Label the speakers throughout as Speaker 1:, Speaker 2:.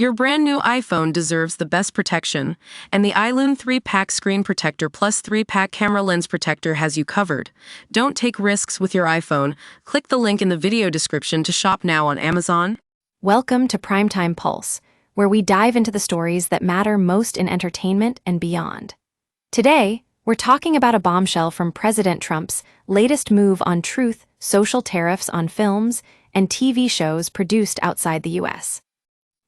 Speaker 1: Your brand new iPhone deserves the best protection, and the iLune 3-pack screen protector plus 3-pack camera lens protector has you covered. Don't take risks with your iPhone. Click the link in the video description to shop now on Amazon.
Speaker 2: Welcome to Primetime Pulse, where we dive into the stories that matter most in entertainment and beyond. Today, we're talking about a bombshell from President Trump's latest move on truth, social tariffs on films, and TV shows produced outside the U.S.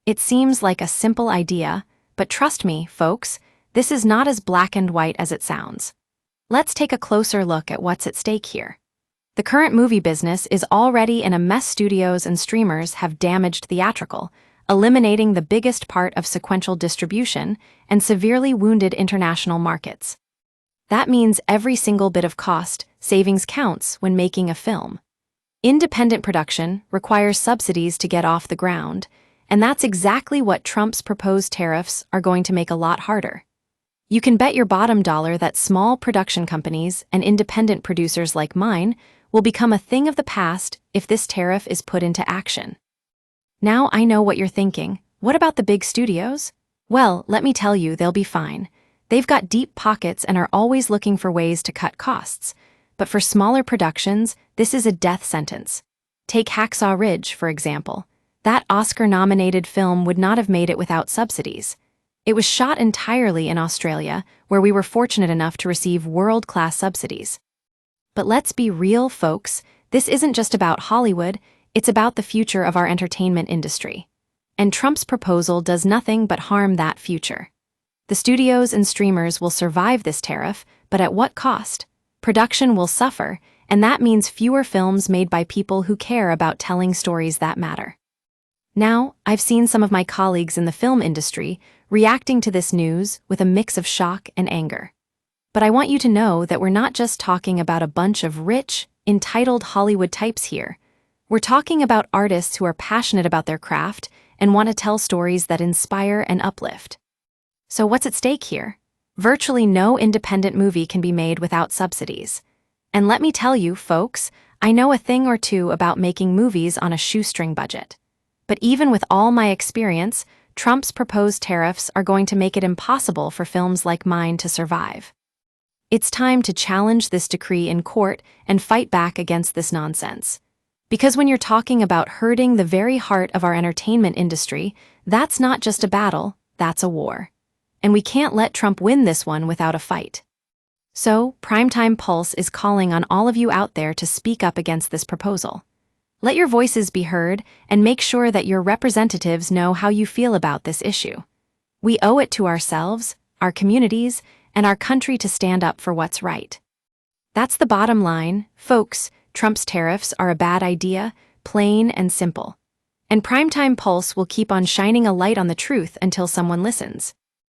Speaker 2: It seems like a simple idea, but trust me, folks, this is not as black and white as it sounds. Let's take a closer look at what's at stake here. The current movie business is already in a mess. Studios and streamers have damaged theatrical, eliminating the biggest part of sequential distribution and severely wounded international markets. That means every single bit of cost savings counts when making a film. Independent production requires subsidies to get off the ground, and that's exactly what Trump's proposed tariffs are going to make a lot harder. You can bet your bottom dollar that small production companies and independent producers like mine will become a thing of the past if this tariff is put into action. Now I know what you're thinking. What about the big studios? Well, let me tell you, they'll be fine. They've got deep pockets and are always looking for ways to cut costs. But for smaller productions, this is a death sentence. Take Hacksaw Ridge, for example. That Oscar-nominated film would not have made it without subsidies. It was shot entirely in Australia, where we were fortunate enough to receive world-class subsidies. But let's be real, folks. This isn't just about Hollywood, it's about the future of our entertainment industry. And Trump's proposal does nothing but harm that future. The studios and streamers will survive this tariff, but at what cost? Production will suffer, and that means fewer films made by people who care about telling stories that matter. Now, I've seen some of my colleagues in the film industry reacting to this news with a mix of shock and anger. But I want you to know that we're not just talking about a bunch of rich, entitled Hollywood types here. We're talking about artists who are passionate about their craft and want to tell stories that inspire and uplift. So what's at stake here? Virtually no independent movie can be made without subsidies. And let me tell you, folks, I know a thing or two about making movies on a shoestring budget. But even with all my experience, Trump's proposed tariffs are going to make it impossible for films like mine to survive. It's time to challenge this decree in court and fight back against this nonsense. Because when you're talking about hurting the very heart of our entertainment industry, that's not just a battle, that's a war. And we can't let Trump win this one without a fight. So, Primetime Pulse is calling on all of you out there to speak up against this proposal. Let your voices be heard and make sure that your representatives know how you feel about this issue. We owe it to ourselves, our communities, and our country to stand up for what's right. That's the bottom line, folks. Trump's tariffs are a bad idea, plain and simple. And Primetime Pulse will keep on shining a light on the truth until someone listens.